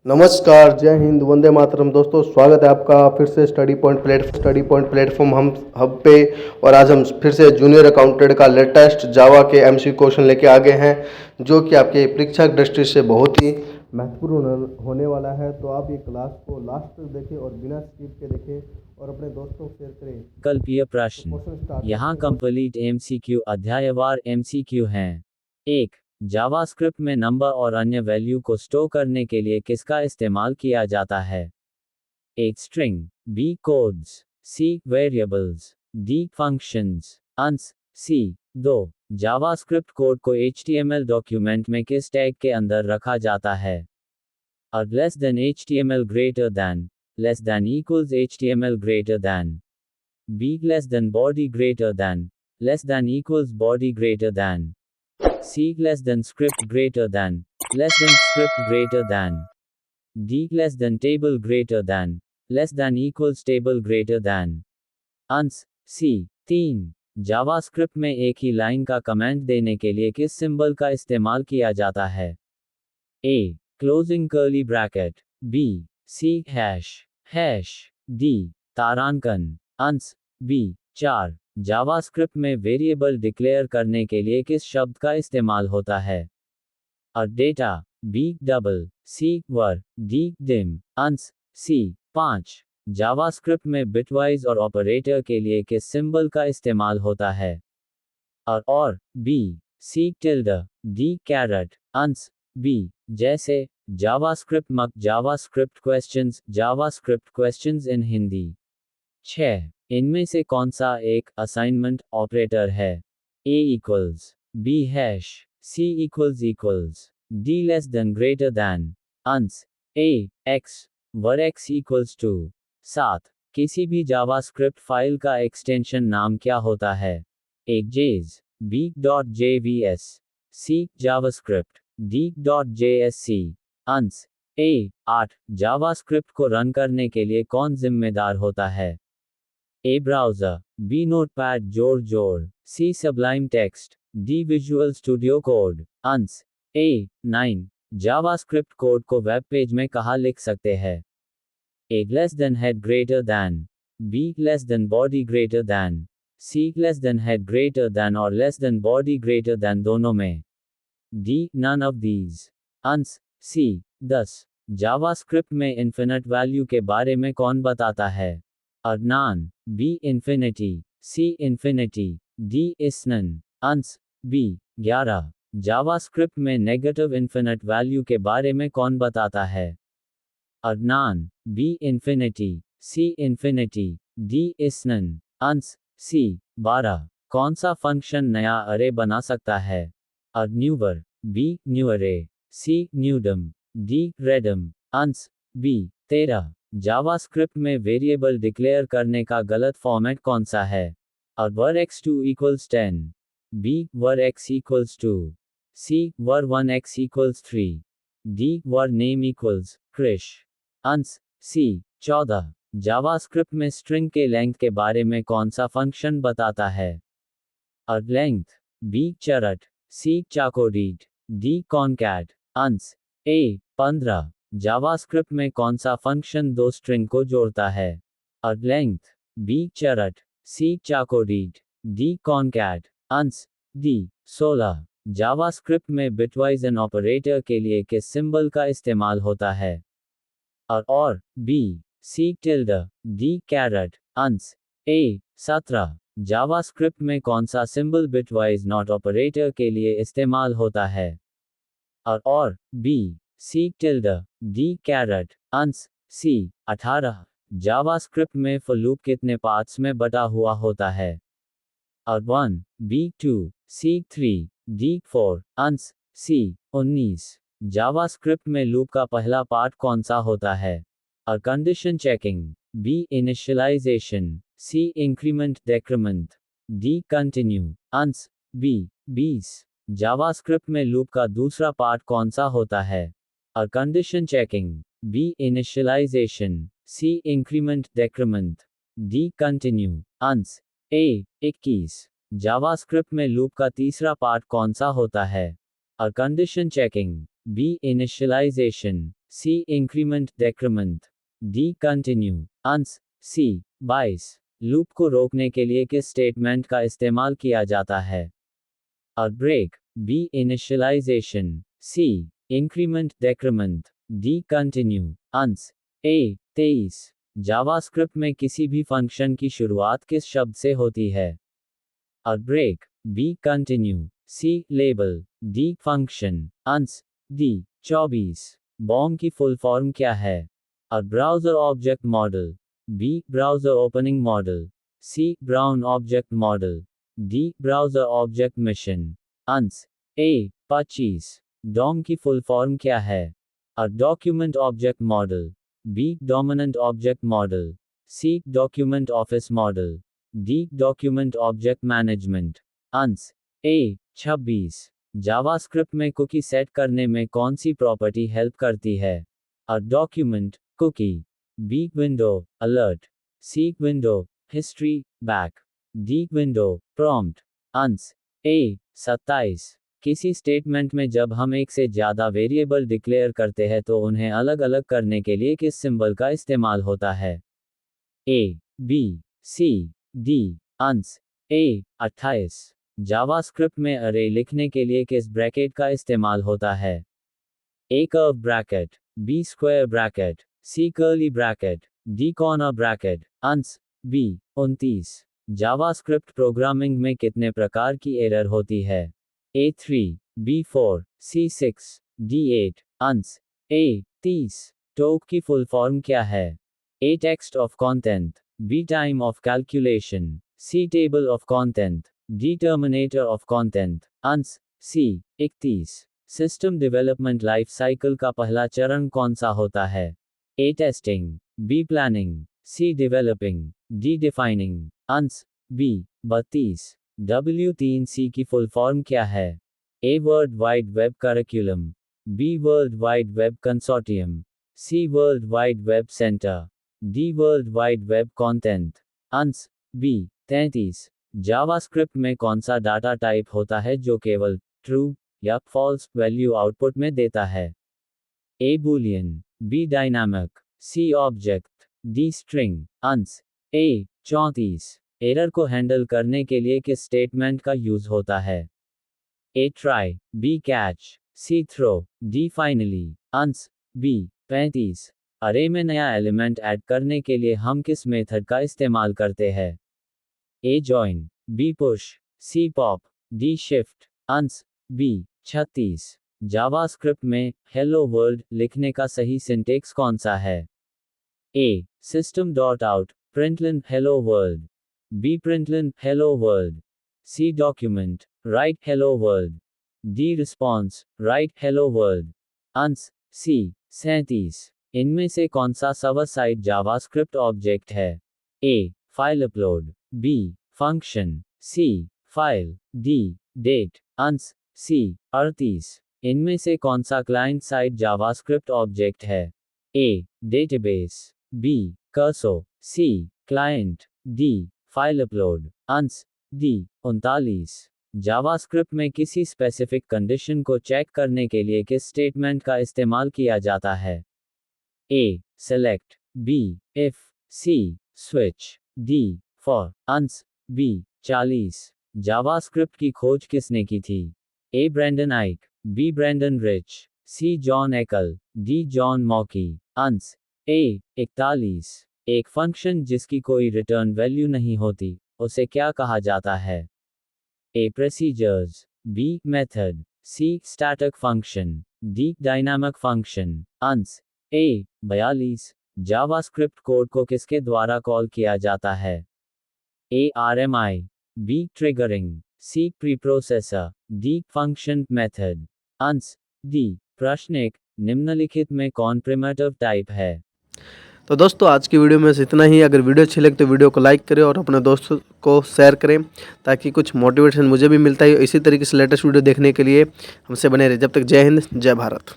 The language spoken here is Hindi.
नमस्कार, जय हिंद, वंदे मातरम। दोस्तों, स्वागत है आपका फिर से स्टडी पॉइंट प्लेटफॉर्म हम हब पे। और आज हम फिर से जूनियर अकाउंटेंट का लेटेस्ट जावा के एमसी क्वेश्चन लेके आ गए हैं, जो कि आपके परीक्षा की दृष्टि से बहुत ही महत्वपूर्ण होने वाला है। तो आप ये क्लास को लास्ट तक देखें और बिना स्किप के देखें और अपने दोस्तों को शेयर करें। कल्पीय तो प्रश्न। क्वेश्चन स्टार्ट यहाँ करते हैं। कंप्लीट एमसीक्यू अध्यायवार एमसीक्यू हैं। 1. जावास्क्रिप्ट में नंबर और अन्य वैल्यू को स्टोर करने के लिए किसका इस्तेमाल किया जाता है? A. String, B. Codes, C. Variables, D. Functions, अंश। C. 2. जावास्क्रिप्ट कोड को HTML डॉक्यूमेंट में किस टैग के अंदर रखा जाता है? A. Less than HTML greater than, less than equals HTML greater than. B. less than body greater than, less than equals body greater than. C. less than script greater than, less than script greater than. D. less than table greater than, less than equals table greater than. अंश। C. 3. जावास्क्रिप्ट में एक ही लाइन का कमेंट देने के लिए किस सिंबल का इस्तेमाल किया जाता है? A. Closing curly bracket, B. C hash hash, D. तारांकन। अंश। B. 4. जावास्क्रिप्ट में वेरिएबल डिक्लेयर करने के लिए किस शब्द का इस्तेमाल होता है? A. Data, B. Double, C. Were, D. Dim. अंश। C. 5. जावास्क्रिप्ट में बिटवाइज और ऑपरेटर के लिए किस सिंबल का इस्तेमाल होता है? A. और, B. C. Tilde, D. Caret. अंश। B. जैसे जावास्क्रिप्ट क्वेश्चंस इन हिंदी। 6. इनमें से कौन सा एक असाइनमेंट ऑपरेटर है? A equals, B hash, C equals, D less than greater than. अंश। A. X, var X equals to 7. किसी भी जावास्क्रिप्ट फाइल का एक्सटेंशन नाम क्या होता है? A. जेज, B. .jvs, C. JavaScript, D. .jsc। अंश। A. 8. जावास्क्रिप्ट को रन करने के लिए कौन जिम्मेदार होता है? A. Browser, B. नोटपैड जोड़, C. Sublime text, D. Visual studio code. अंश। A. 9. जावास्क्रिप्ट कोड को वेब पेज में कहाँ लिख सकते हैं? A. Less than head greater than, B. Less than body greater then, C. Less than head greater than और less than body greater than दोनों में। D. None of these. अंश। C. 10. जावास्क्रिप्ट में इन्फिनिट वैल्यू के बारे में कौन बताता है? A. none, B. infinity, C. infinity, D. is none। अंश। B. 11. जावास्क्रिप्ट में नेगेटिव इन्फिनिट वैल्यू के बारे में कौन बताता है? A. none, B. infinity, C. infinity, D. is none। अंश। C. 12. कौन सा फंक्शन नया अरे बना सकता है? A. newer, B. newarray, C. newdom, D. readum। अंश। B. 13. जावास्क्रिप्ट में वेरिएबल डिक्लेयर करने का गलत फॉर्मेट कौन सा है? A. var x2 equals 10, B. var x equals 2, C. var 1x equals 3, D. var name equals krish। अंश। C. 14. जावास्क्रिप्ट में स्ट्रिंग के लेंथ के बारे में कौन सा फंक्शन बताता है? A. length, B. chart, C. chacoread, D. concat। अंश। A. 15. जावास्क्रिप्ट में कौन सा फंक्शन दो स्ट्रिंग को जोड़ता है? A. length, B. chart, C. chacoread, D. concat। अंश। D. 16. जावास्क्रिप्ट में बिटवाइज एन ऑपरेटर के लिए किस सिंबल का इस्तेमाल होता है? A. और, B. C. Tilde, D. Caret. अंश। A. 17. जावास्क्रिप्ट में कौन सा सिंबल बिटवाइज नॉट ऑपरेटर के लिए इस्तेमाल होता है? A. और, B. C. Tilde, D. Caret. अंश। C. 18. जावास्क्रिप्ट में for लूप कितने पार्ट्स में बटा हुआ होता है? A. 1, B. 2, C. 3, D. 4। अंश। C. 19. जावास्क्रिप्ट में लूप का पहला पार्ट कौन सा होता है? A. Condition checking, B. Initialization, C. Increment decrement, D. Continue. अंश। B. 20. जावास्क्रिप्ट में लूप का दूसरा पार्ट कौन सा होता है? A. Condition checking, B. Initialization, C. Increment decrement, D. Continue. अंश। A. 21. जावास्क्रिप्ट में लूप का तीसरा पार्ट कौन सा होता है? A. Condition checking, B. Initialization, C increment decrement, D continue, answer C 22। Loop को रोकने के लिए किस स्टेटमेंट का इस्तेमाल किया जाता है? A break, B initialization, C increment decrement, D continue, answer A 23। JavaScript में किसी भी फंक्शन की शुरुआत किस शब्द से होती है? A break, B continue, C label, D function, answer D 24। BOM की फुल फॉर्म क्या है? A browser object model, B browser opening model, C brown object model, D browser object mission, answer A 25। DOM की फुल फॉर्म क्या है? A document object model, B dominant object model, C document office model, D document object management, answer A 26। JavaScript में कुकी सेट करने में कौन सी प्रॉपर्टी हेल्प करती है? A document cookie, B window alert, C window history back, D window prompt, answer A 27। किसी स्टेटमेंट में जब हम एक से ज़्यादा वेरिएबल डिक्लेयर करते हैं तो उन्हें अलग अलग करने के लिए किस सिंबल का इस्तेमाल होता है? A B C D, answer A 28। JavaScript में अरे लिखने के लिए किस ब्रैकेट का इस्तेमाल होता है? A curve bracket, B square bracket, C curly bracket, D corner bracket, answer B 29। JavaScript programming में कितने प्रकार की एरर होती है? A 3, B 4, C 6, D 8, answer A 30। TOC की फुल फॉर्म क्या है? A text of content, B time of calculation, C table of content, D terminator of content, answer C 31। System development life cycle का पहला चरण कौन सा होता है? A testing, B planning, C developing, D defining, answer B 32। W3C की फुल फॉर्म क्या है? A world wide web curriculum, B world wide web consortium, C world wide web centre, D world wide web content, answer B 33। JavaScript में कौन सा डाटा टाइप होता है जो केवल ट्रू या फॉल्स वैल्यू आउटपुट में देता है? A boolean, B dynamic, C object, D string, answer A 34। Error को हैंडल करने के लिए किस स्टेटमेंट का यूज होता है? A try, B catch, C throw, D finally, answer B 35। Array में नया एलिमेंट ऐड करने के लिए हम किस मेथड का इस्तेमाल करते हैं? A join, B push, C pop, D shift, answer B 36। JavaScript में हेलो वर्ल्ड लिखने का सही सिंटेक्स कौन सा है? A system dot out println hello world, B println hello world, C document write hello world, D response write hello world, answer C 37। इनमें से कौन सा सर्वर साइड जावास्क्रिप्ट ऑब्जेक्ट है? A file upload, B function, C file, D date, answer C 38। इनमें से कौन सा क्लाइंट साइड जावास्क्रिप्ट ऑब्जेक्ट है? A database, B cursor, C client, D file upload, answer D 39। JavaScript में किसी स्पेसिफिक कंडीशन को चेक करने के लिए किस स्टेटमेंट का इस्तेमाल किया जाता है? A select, B if, C switch, D for, answer B 40। JavaScript की खोज किसने की थी? A Brendan Eich, B Brendan Rich, C John Ekal, D John Mocky, answer A 41। एक फंक्शन जिसकी कोई रिटर्न वैल्यू नहीं होती उसे क्या कहा जाता है? A procedures, B method, C static function, D dynamic function, answer A 42। JavaScript code को किसके द्वारा कॉल किया जाता है? A RMI, B triggering, C preprocessor, D function method, answer D. प्रश्न 1, निम्नलिखित में कौन प्रिमिटिव टाइप है? तो दोस्तों आज की वीडियो में इतना ही। अगर वीडियो अच्छी लगे तो वीडियो को लाइक करें और अपने दोस्तों को शेयर करें ताकि कुछ मोटिवेशन मुझे भी मिलता है। इसी तरीके से लेटेस्ट वीडियो देखने के लिए हमसे बने रहे। जब तक जय हिंद, जय भारत।